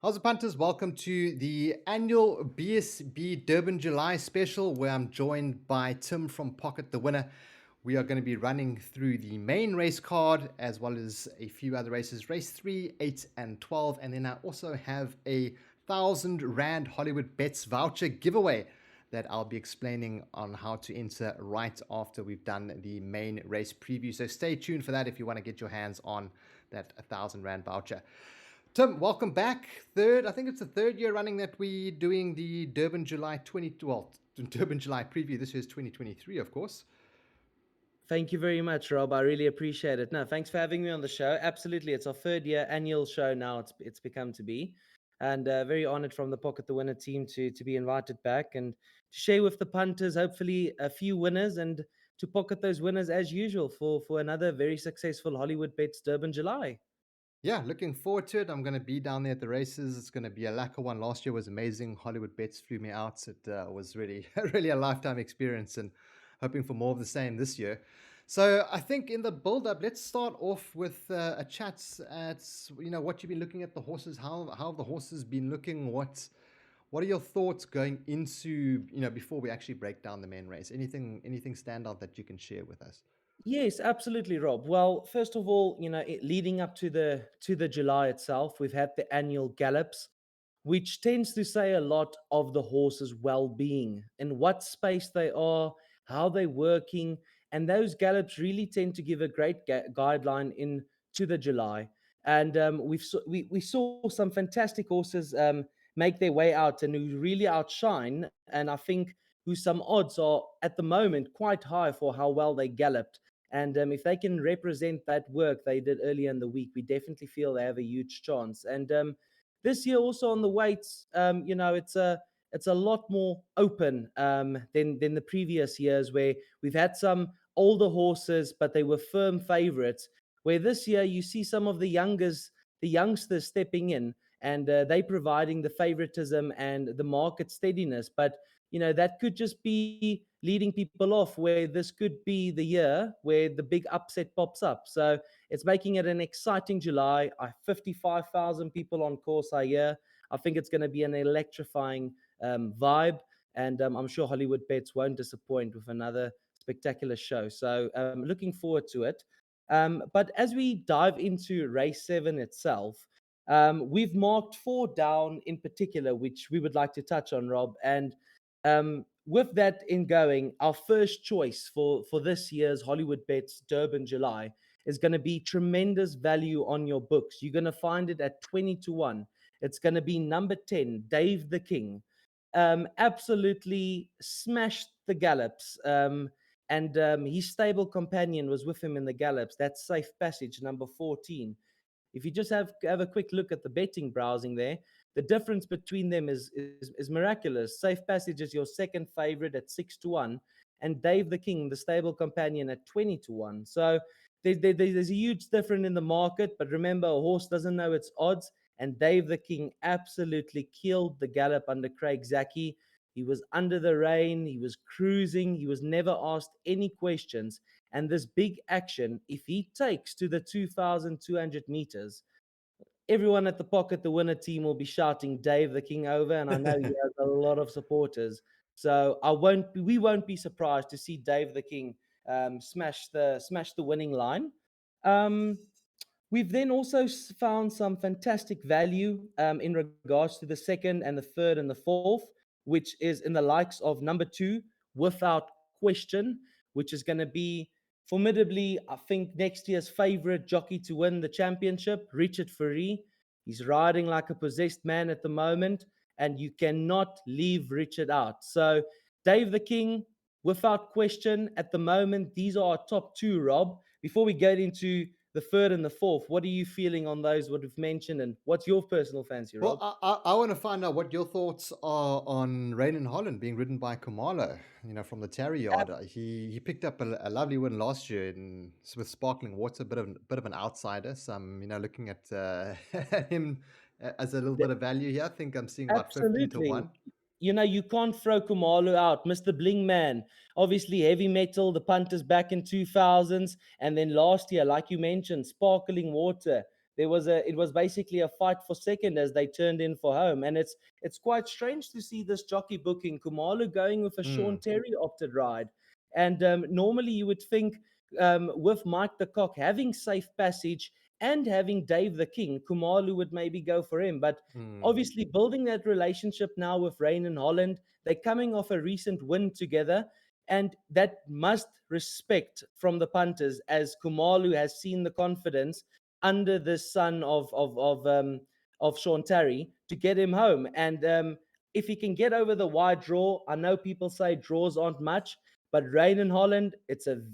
How's it, punters? Welcome to the annual BSB Durban July special, where I'm joined by Tim from Pocket the Winner. We are going to be running through the main race card as well as a few other races, race 3, 8, and 12. And then I also have a R1,000 Hollywoodbets voucher giveaway that I'll be explaining on how to enter right after we've done the main race preview. So stay tuned for that if you want to get your hands on that R1,000 voucher. Tim, welcome back. I think it's the third year running that we're doing the Durban July Durban July preview. This year's 2023, of course. Thank you very much, Rob. I really appreciate it. No, thanks for having me on the show. Absolutely, it's our third year annual show now. It's become to be, and very honoured from the Pocket the Winner team to be invited back and to share with the punters, hopefully a few winners, and to pocket those winners as usual for another very successful Hollywoodbets Durban July. Yeah, looking forward to it. I'm going to be down there at the races. It's going to be a lacquer one. Last year was amazing. Hollywoodbets flew me out. It was really, really a lifetime experience, and hoping for more of the same this year. So I think in the build-up, let's start off with a chat at what you've been looking at the horses. How have the horses been looking? What are your thoughts going into before we actually break down the main race? Anything stand out that you can share with us? Yes, absolutely, Rob. Well, first of all, leading up to the July itself, we've had the annual gallops, which tends to say a lot of the horse's well-being and what space they are, how they're working, and those gallops really tend to give a great guideline into the July. And we saw some fantastic horses make their way out and who really outshine, and I think who some odds are at the moment quite high for how well they galloped. And if they can represent that work they did earlier in the week, we definitely feel they have a huge chance. And this year also on the weights, it's a lot more open than the previous years where we've had some older horses, but they were firm favorites. Where this year you see some of the youngsters stepping in, and they providing the favoritism and the market steadiness. But that could just be leading people off where this could be the year where the big upset pops up. So it's making it an exciting July. 55,000 people on course a year. I think it's going to be an electrifying vibe. And I'm sure Hollywoodbets won't disappoint with another spectacular show. So looking forward to it. But as we dive into race 7 itself, we've marked 4 down in particular, which we would like to touch on, Rob. And with that in going, our first choice for this year's Hollywoodbets Durban July is going to be tremendous value on your books. You're going to find it at 20-1. It's going to be number 10, Dave the King. Absolutely smashed the gallops. And his stable companion was with him in the gallops. That's Safe Passage, number 14. If you just have a quick look at the betting browsing there, the difference between them is miraculous. Safe Passage is your second favorite at 6-1, and Dave the King, the stable companion, at 20-1. So there's a huge difference in the market, but remember, a horse doesn't know its odds, and Dave the King absolutely killed the gallop under Craig Zaki. He was under the rain, he was cruising, he was never asked any questions. And this big action, if he takes to the 2,200 meters, everyone at the Pocket the Winner team will be shouting Dave the King over, and I know he has a lot of supporters. So we won't be surprised to see Dave the King smash the winning line. Um, We've then also found some fantastic value in regards to the second and the third and the fourth, which is in the likes of number 2, Without Question, which is going to be formidably, I think, next year's favorite jockey to win the championship, Richard Fourie. He's riding like a possessed man at the moment, and you cannot leave Richard out. So, Dave the King, Without Question, at the moment, these are our top 2, Rob. Before we get into the third and the fourth, what are you feeling on those, what we've mentioned, and what's your personal fancy, Well, Rob? I want to find out what your thoughts are on Rain in Holland being ridden by Kumalo, from the Tarry Yard. He picked up a lovely win last year with Sparkling Water, bit of an outsider. So I'm looking at him as a little bit of value here. I think I'm seeing about 15 to Absolutely. 1. You can't throw Kumalu out. Mr. Bling Man, obviously heavy metal, the punters back in 2000s. And then last year, like you mentioned, Sparkling Water, it was basically a fight for second as they turned in for home. And it's quite strange to see this jockey booking Kumalu going with a Sean Mm, Terry opted ride. And normally you would think with Mike the Cock having safe passage and having Dave the King, Kumalu would maybe go for him. But mm, obviously building that relationship now with Rain and Holland, they're coming off a recent win together. And that must respect from the punters, as Kumalu has seen the confidence under the sun of Sean Terry to get him home. And if he can get over the wide draw, I know people say draws aren't much, but Rain in Holland,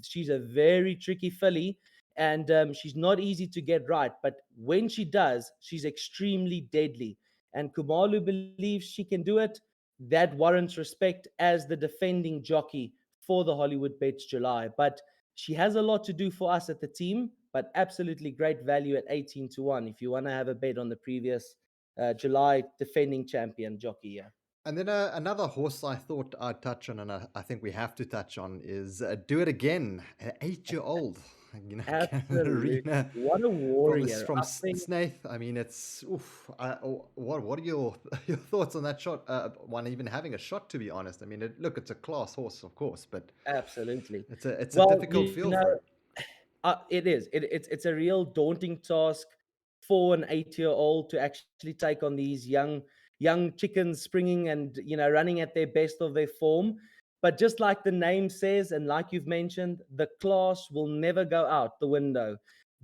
she's a very tricky filly, and she's not easy to get right. But when she does, she's extremely deadly. And Kumalu believes she can do it. That warrants respect as the defending jockey for the Hollywood Bets July. But she has a lot to do for us at the team, but absolutely great value at 18-1 if you want to have a bet on the previous July defending champion jockey. Yeah. And then another horse I thought I'd touch on, and I think we have to touch on, is Do It Again, an 8 year old, Absolutely. Arena What a from this warrior. from I think Snaith. I mean, it's oof. What are your your thoughts on that shot? One even having a shot, to be honest. I mean, look, it's a class horse, of course, but absolutely. it's a Well, difficult field for him. it is. It's a real daunting task for an 8 year old to actually take on these young chickens springing and running at their best of their form. But just like the name says, and like you've mentioned, the class will never go out the window.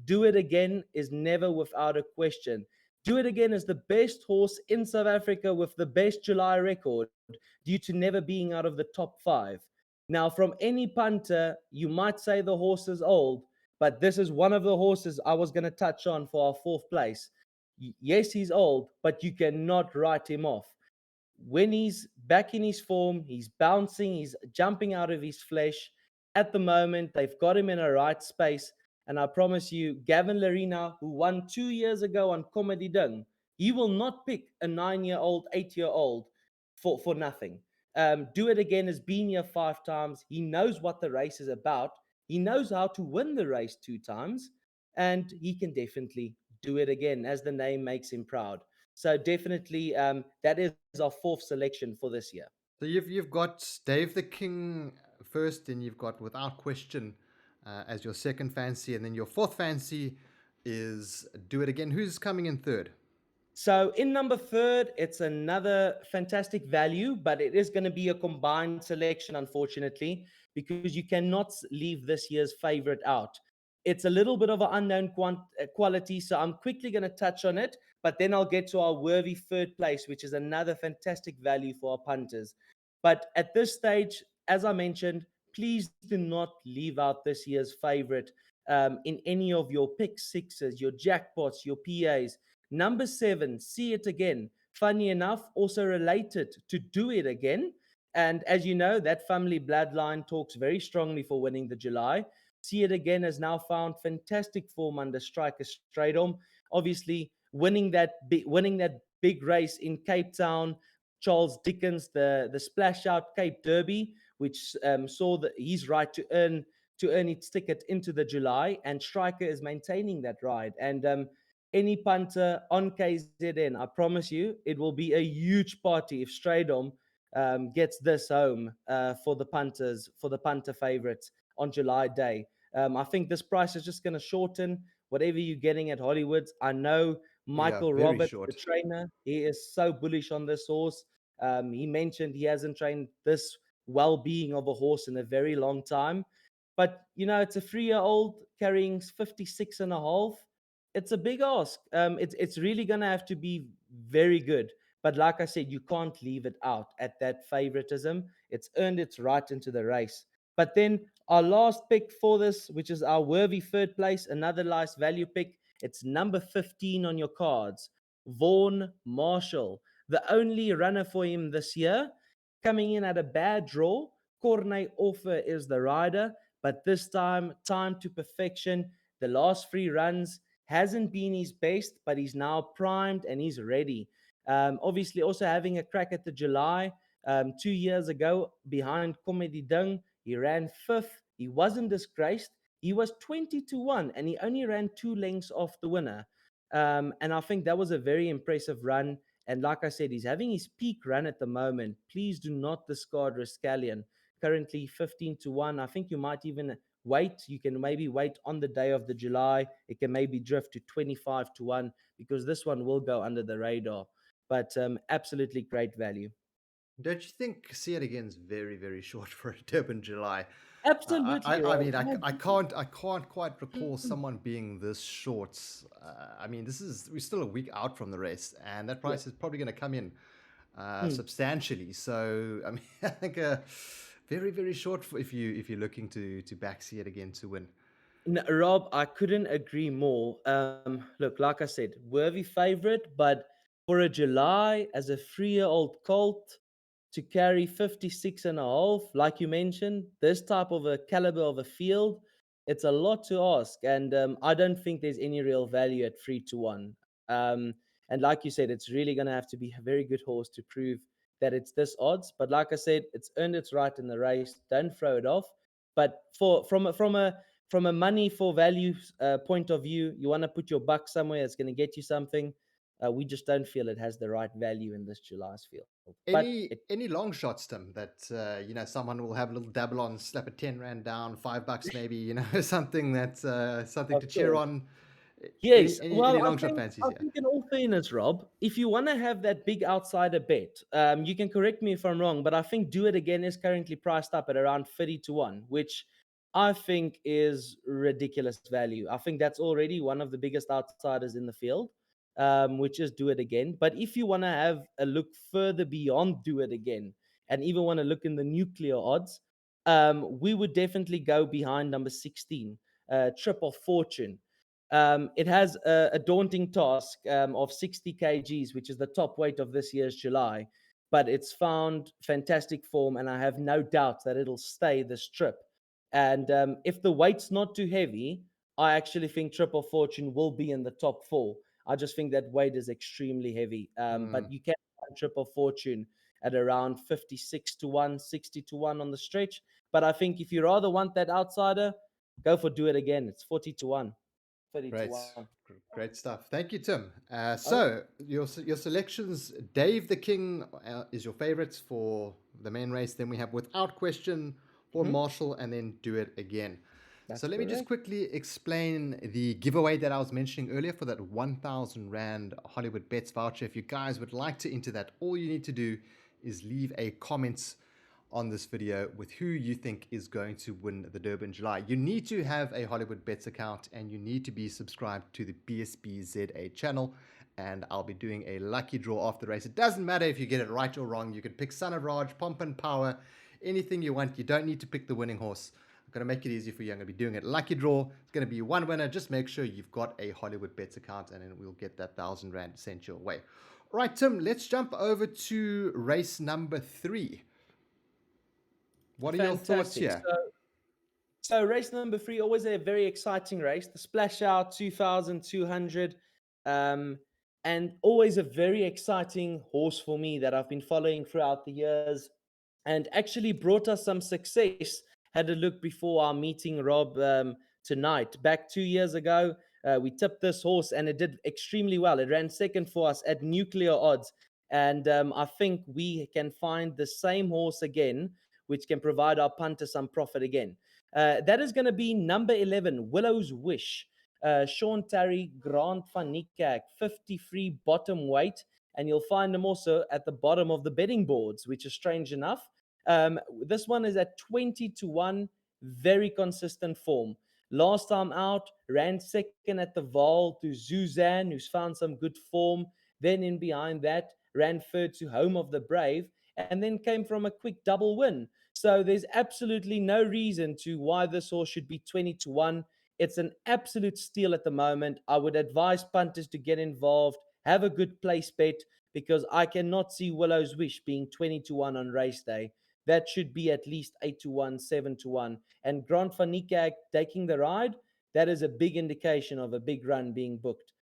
Do It Again is never without a question. Do It Again is the best horse in South Africa with the best July record due to never being out of the top five. Now, from any punter, you might say the horse is old, but this is one of the horses I was going to touch on for our fourth place. Yes, he's old, but you cannot write him off. When he's back in his form, he's bouncing, he's jumping out of his flesh. At the moment, they've got him in a right space. And I promise you, Gavin Larina, who won 2 years ago on Comedy Dung, he will not pick a 9 year old, 8 year old for nothing. Do It Again has been here 5 times. He knows what the race is about. He knows how to win the race 2 times, and he can definitely do it again, as the name makes him proud. So definitely, that is our fourth selection for this year. So you've got Dave the King first, and you've got Without Question as your second fancy, and then your fourth fancy is Do It Again. Who's coming in third? So in number third, it's another fantastic value, but it is going to be a combined selection, unfortunately, because you cannot leave this year's favorite out. It's a little bit of an unknown quality, so I'm quickly going to touch on it, but then I'll get to our worthy third place, which is another fantastic value for our punters. But at this stage, as I mentioned, please do not leave out this year's favorite in any of your pick sixes, your jackpots, your PAs. Number 7, See It Again. Funny enough, also related to Do It Again. And as you know, that family bloodline talks very strongly for winning the July. See It Again has now found fantastic form under Striker Straydom. Obviously, winning that big race in Cape Town, Charles Dickens, the splash out Cape Derby, which saw his right to earn its ticket into the July, and Striker is maintaining that ride. And any punter on KZN, I promise you, it will be a huge party if Straydom gets this home for the punter favorites on July Day. I think this price is just going to shorten whatever you're getting at Hollywood's. I know Yeah, Michael very Roberts, the short. trainer, he is so bullish on this horse. He mentioned he hasn't trained this well-being of a horse in a very long time. But, it's a 3-year-old carrying 56 and a half. It's a big ask. It's really going to have to be very good. But like I said, you can't leave it out at that favoritism. It's earned its right into the race. But then our last pick for this, which is our worthy third place, another nice value pick. It's number 15 on your cards, Vaughan Marshall, the only runner for him this year, coming in at a bad draw. Corne Offer is the rider, but this time to perfection. The last 3 runs hasn't been his best, but he's now primed and he's ready. Obviously, also having a crack at the July 2 years ago behind Comedy Dung, he ran fifth. He wasn't disgraced. He was 20-1 and he only ran 2 lengths off the winner. And I think that was a very impressive run. And like I said, he's having his peak run at the moment. Please do not discard Rascallion. Currently 15 to 1. I think you might even wait. You can maybe wait on the day of the July. It can maybe drift to 25 to 1 because this one will go under the radar. But absolutely great value. Don't you think See It Again's very, very short for a Durban July? Absolutely, I Rob. mean, I can't quite recall someone being this short. I mean, we're still a week out from the race, and that Yeah. price is probably going to come in Mm. substantially. So, I mean, I think very, very short if you're looking to back See It Again to win. No, Rob, I couldn't agree more. Look, like I said, worthy favorite, but for a July as a 3-year-old colt to carry 56 and a half, like you mentioned, this type of a caliber of a field, it's a lot to ask. And I don't think there's any real value at 3 to 1. Um, and like you said, it's really going to have to be a very good horse to prove that it's this odds. But like I said, it's earned its right in the race. Don't throw it off. But from a money for value point of view, you want to put your buck somewhere that's going to get you something. We just don't feel it has the right value in this July's field. But it, Any long shots, Tim, that someone will have a little dabble on, slap a 10 rand down, $5 maybe, something that something of to cheer course. on. Yes. Any Well, I long shot think fancies I here? think in all fairness, Rob, if you want to have that big outsider bet, you can correct me if I'm wrong, but I think Do It Again is currently priced up at around 30 to 1, which I think is ridiculous value. I think that's already one of the biggest outsiders in the field, which is Do It Again. But if you want to have a look further beyond Do It Again and even want to look in the nuclear odds, we would definitely go behind number 16, Trip of Fortune. It has a daunting task of 60 kgs, which is the top weight of this year's July, but it's found fantastic form, and I have no doubt that it'll stay this trip. And if the weight's not too heavy, I actually think Triple Fortune will be in the top four. I just think that weight is extremely heavy. But Mm, you can find Triple Fortune at around 56 to 1, 60 to 1 on the stretch. But I think if you rather want that outsider, go for Do It Again. It's 40 to 1. 30 to great, 1. great stuff. Thank you, Tim. Oh, So your selections: Dave the King is your favorites for the main race. Then we have Without Question, Horn mhm, Marshall, and then Do It Again. So that's let me just correct. quickly explain the giveaway that I was mentioning earlier for that 1,000 Rand Hollywood Bets voucher. If you guys would like to enter that, all you need to do is leave a comment on this video with who you think is going to win the Durban July. You need to have a Hollywood Bets account and you need to be subscribed to the BSBZA channel. And I'll be doing a lucky draw after the race. It doesn't matter if you get it right or wrong. You can pick Son of Raj, Pomp and Power, anything you want. You don't need to pick the winning horse. I'm going to make it easy for you. I'm going to be doing it lucky draw. It's going to be one winner. Just make sure you've got a Hollywood Bets account and then we'll get that 1,000 Rand sent your way. All right, Tim, let's jump over to race number 3. What are your thoughts Fantastic. here? So race number 3, always a very exciting race. The Splash Out 2,200. Um, and always a very exciting horse for me that I've been following throughout the years and actually brought us some success. Had a look before our meeting, Rob, tonight. Back 2 years ago, we tipped this horse and it did extremely well. It ran second for us at nuclear odds. And I think we can find the same horse again, which can provide our punter some profit again. That is going to be number 11, Willow's Wish. Sean Terry, Grant van Niekerk, 53 bottom weight. And you'll find them also at the bottom of the betting boards, which is strange enough. This one is at 20 to 1, very consistent form. Last time out, ran second at the Val to Suzanne, who's found some good form. Then in behind that, ran third to Home of the Brave, and then came from a quick double win. So there's absolutely no reason to why this horse should be 20 to 1. It's an absolute steal at the moment. I would advise punters to get involved, have a good place bet, because I cannot see Willow's Wish being 20 to 1 on race day. That should be at least 8 to 1, 7 to 1. And Grant van Niekerk taking the ride, that is a big indication of a big run being booked.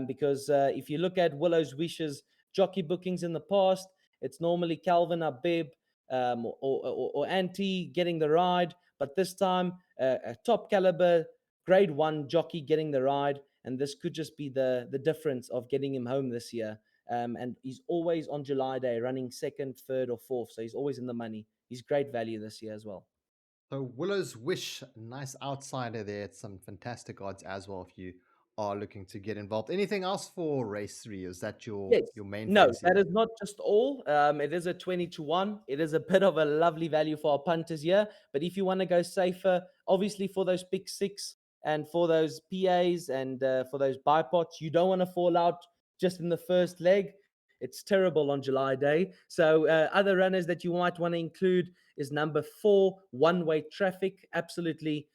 Because if you look at Willow's Wish's jockey bookings in the past, it's normally Calvin Abib or Anti getting the ride. But this time, a top caliber grade 1 jockey getting the ride. and this could just be the difference of getting him home this year. And he's always on July Day running second, third, or fourth, so he's always in the money. He's great value this year as well. So Willow's Wish, nice outsider there. It's some fantastic odds as well if you are looking to get involved. Anything else for race three? Is that Yes. your main No, fantasy? that is not just all. It is a 20-1. It is a bit of a lovely value for our punters here. But if you want to go safer, obviously for those pick six and for those PAs and for those bipots, you don't want to fall out just in the first leg. It's terrible on July Day. So other runners that you might want to include is number 4, one-way traffic. Absolutely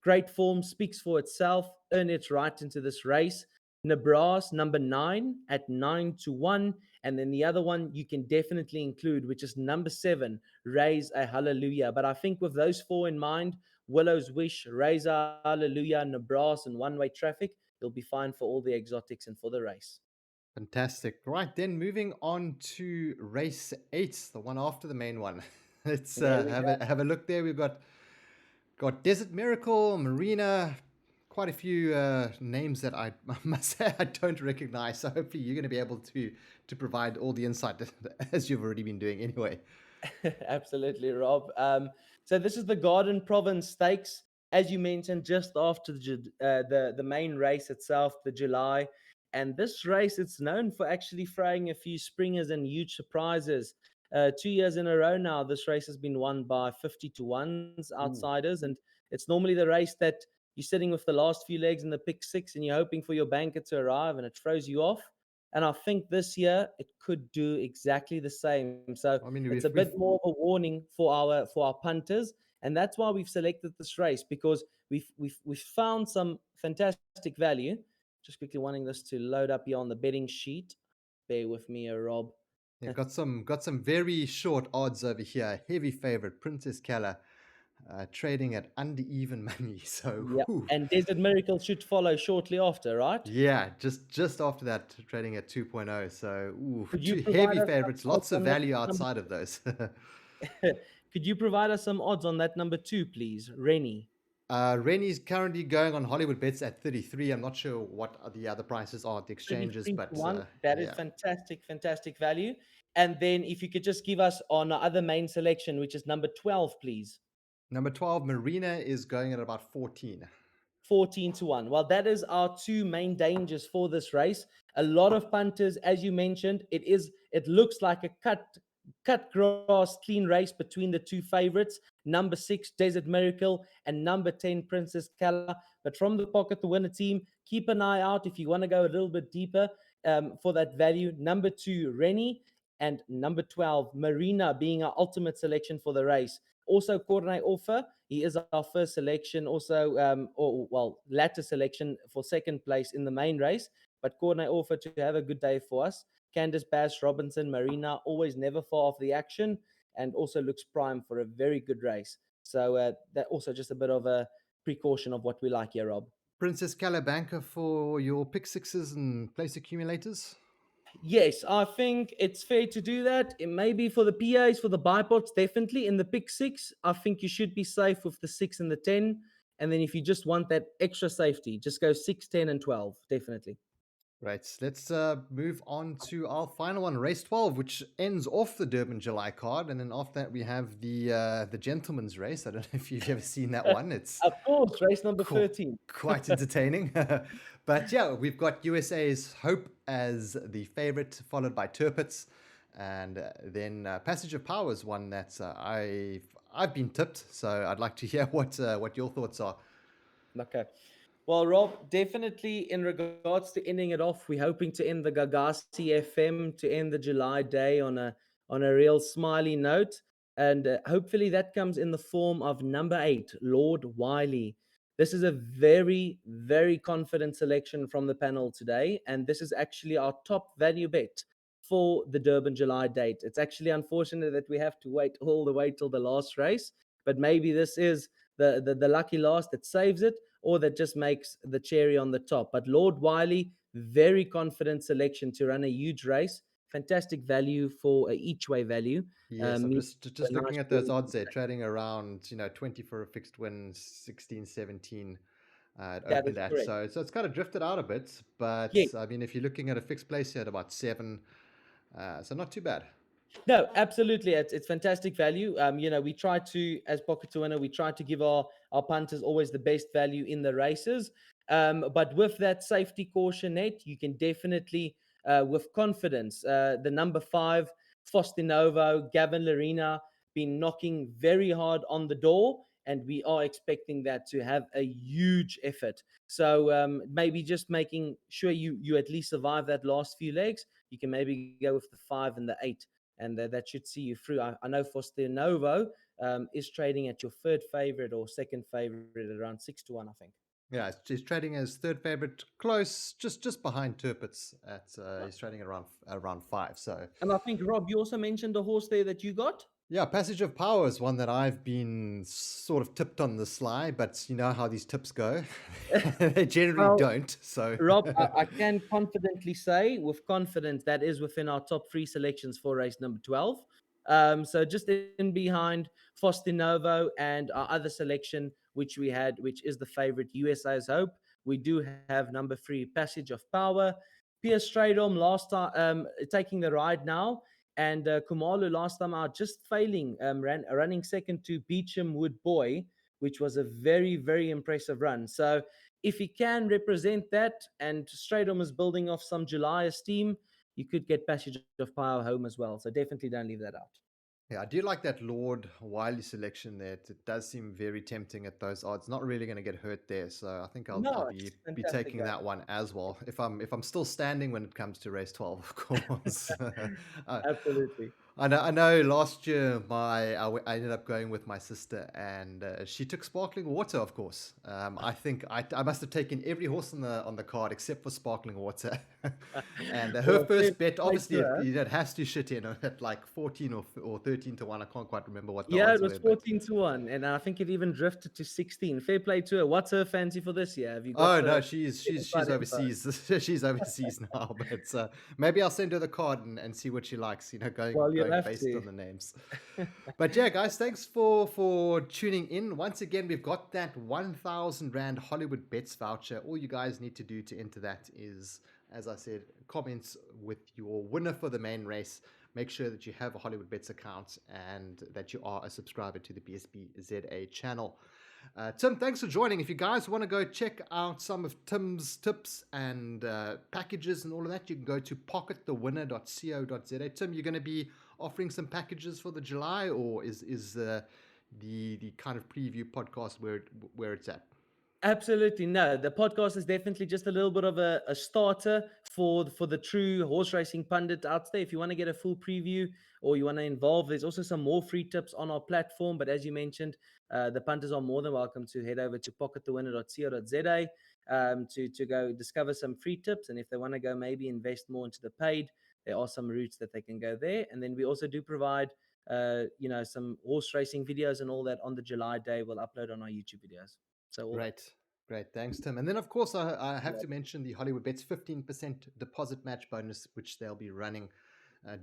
great form, speaks for itself. Earn its right into this race. Nebraska, number 9 at 9-1. And then the other one you can definitely include, which is number 7, Raise a Hallelujah. But I think with those 4 in mind, Willow's Wish, Raise a Hallelujah, Nebraska, and one way traffic, you'll be fine for all the exotics and for the race. Fantastic. Right, then moving on to race 8, the one after the main one. Let's There we go. have a look there. We've got Desert Miracle, Marina, quite a few names that I must say I don't recognize. So hopefully you're going to be able to provide all the insight as you've already been doing anyway. Absolutely, Rob. So this is the Garden Province Stakes, as you mentioned, just after the main race itself, the July. And this race, it's known for actually throwing a few springers and huge surprises. 2 years in a row now, this race has been won by 50-1s Ooh, outsiders, and it's normally the race that you're sitting with the last few legs in the pick six, and you're hoping for your banker to arrive, and it throws you off. And I think this year it could do exactly the same. So I mean it's a bit more of a warning for our punters, and that's why we've selected this race, because we've found some fantastic value. Just quickly wanting this to load up here on the betting sheet. Bear with me, Rob. yeah, got some very short odds over here. Heavy favorite Princess Keller, trading at uneven money. So Yeah, whew, and Desert Miracle should follow shortly after, right? yeah, just after that, trading at 2.0. So ooh, Could you two provide heavy us some favorites, odds lots of on that value number? outside of those. Could you provide us some odds on that number 2, please, Rennie? Rennie's currently going on Hollywood bets at 33. I'm not sure what the other prices are at the exchanges, 33 to but 1. That is yeah. fantastic, fantastic value. And then if you could just give us on our other main selection, which is number 12, please. Number 12, Marina is going at about 14. 14-1. Well, that is our two main dangers for this race. A lot of punters, as you mentioned, it looks like a cut grass clean race between the two favorites, number 6 Desert Miracle and number 10 Princess Kala. But from the pocket, the winner team, keep an eye out if you want to go a little bit deeper for that value. Number 2 Rennie and number 12 Marina being our ultimate selection for the race. Also, Courtney Offer, he is our first selection, also, latter selection for second place in the main race. But Courtney Offer to have a good day for us. Candice Bass, Robinson, Marina, always never far off the action, and also looks prime for a very good race. So that also just a bit of a precaution of what we like here, Rob. Princess Calabanca for your pick sixes and place accumulators. Yes, I think it's fair to do that. It may be for the PAs, for the bipods, definitely. In the pick six, I think you should be safe with the 6 and the 10. And then if you just want that extra safety, just go 6, 10, and 12, definitely. Right, let's move on to our final one, race 12, which ends off the Durban July card. And then after that, we have the gentleman's race. I don't know if you've ever seen that one. It's Of course, race number cool, 13. quite entertaining. But yeah, we've got USA's Hope as the favorite, followed by Turpitz. And then Passage of Power is one that I've been tipped. So I'd like to hear what your thoughts are. Okay. Well, Rob, definitely in regards to ending it off, we're hoping to end the Gagasi FM to end the July day on a real smiley note, and hopefully that comes in the form of number 8, Lord Wiley. This is a very very confident selection from the panel today, and this is actually our top value bet for the Durban July date. It's actually unfortunate that we have to wait all the way till the last race, but maybe this is the lucky last that saves it, or that just makes the cherry on the top. But Lord Wiley, very confident selection to run a huge race. Fantastic value for each way value. Yes, I'm Me just a nice looking at those odds there, trading around 20 for a fixed win, 16, 17. It That is opened at. correct. So it's kind of drifted out a bit. But Yeah. I mean, if you're looking at a fixed place here at about 7, so not too bad. No, absolutely. It's fantastic value. We try to, as pocket to winner, we try to give our punters always the best value in the races. But with that safety caution net, you can definitely, with confidence, the number 5, Faustinovo, Gavin Larina, been knocking very hard on the door, and we are expecting that to have a huge effort. So maybe just making sure you at least survive that last few legs. You can maybe go with the 5 and the 8, and that should see you through. I know Faustinovo is trading at your third favorite or second favorite at around 6-1, I think. Yeah, he's trading as third favorite, close, just behind Turpitz. He's trading at around 5. So And I think, Rob, you also mentioned the horse there that you got. yeah, Passage of Power is one that I've been sort of tipped on the sly, but you know how these tips go. They generally Well, don't. So Rob, I can confidently say, with confidence, that is within our top 3 selections for race number 12. So just in behind Faustinovo and our other selection, which we had, which is the favorite USA's Hope. We do have number 3, Passage of Power. Pierce Stradom last time taking the ride now. And Kumalo last time out just failing, running second to Beecham Wood Boy, which was a very, very impressive run. So if he can represent that, and Stradom is building off some July esteem, you could get Passage of Power home as well. So definitely don't leave that out. yeah, I do like that Lord Wiley selection there. It does seem very tempting at those odds. Not really going to get hurt there, so I think I'll No, be it's fantastic taking value. that one as well. If I'm still standing when it comes to race 12, of course. uh, Absolutely. I know. Last year, I ended up going with my sister, and she took Sparkling Water. Of course, I think I must have taken every horse on the card except for Sparkling Water. And her Well, fair first bet, play obviously, to her. it has to shit in at like 14 or 13-1. I can't quite remember what the Yeah, odds it was were, but 14-1, and I think it even drifted to 16. Fair play to her. What's her fancy for this year? Have you got oh no, the she's inside info? overseas. She's overseas now. But maybe I'll send her the card and see what she likes. Going Well, you'll going have based to. on the names. But yeah, guys, thanks for tuning in. Once again, we've got that 1,000 Rand Hollywood Bets voucher. All you guys need to do to enter that is, as I said, comments with your winner for the main race. Make sure that you have a Hollywood Bets account and that you are a subscriber to the BSBZA channel. Tim, thanks for joining. If you guys want to go check out some of Tim's tips and packages and all of that, you can go to pocketthewinner.co.za. Tim, you're going to be offering some packages for the July, or is the kind of preview podcast where it's at? Absolutely no. The podcast is definitely just a little bit of a starter for the true horse racing pundit out there. If you want to get a full preview or you want to involve, there's also some more free tips on our platform. But as you mentioned, the punters are more than welcome to head over to pocketthewinner.co.za to go discover some free tips. And if they want to go maybe invest more into the paid, there are some routes that they can go there. And then we also do provide some horse racing videos and all that on the July day. We'll upload on our YouTube videos. So all Great. Great. Thanks, Tim. And then, of course, I have to mention the Hollywood Bets 15% deposit match bonus, which they'll be running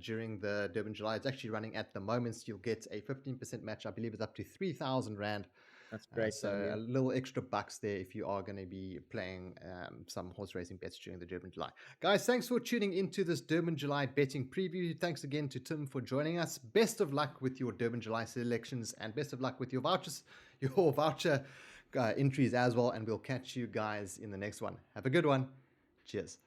during the Durban July. It's actually running at the moment. So you'll get a 15% match. I believe it's up to 3,000 Rand. that's great So value. a little extra bucks there if you are going to be playing some horse racing bets during the Durban July. Guys, thanks for tuning into this Durban July betting preview. Thanks again to Tim for joining us. Best of luck with your Durban July selections and best of luck with your vouchers, your voucher entries as well. And we'll catch you guys in the next one. Have a good one. Cheers.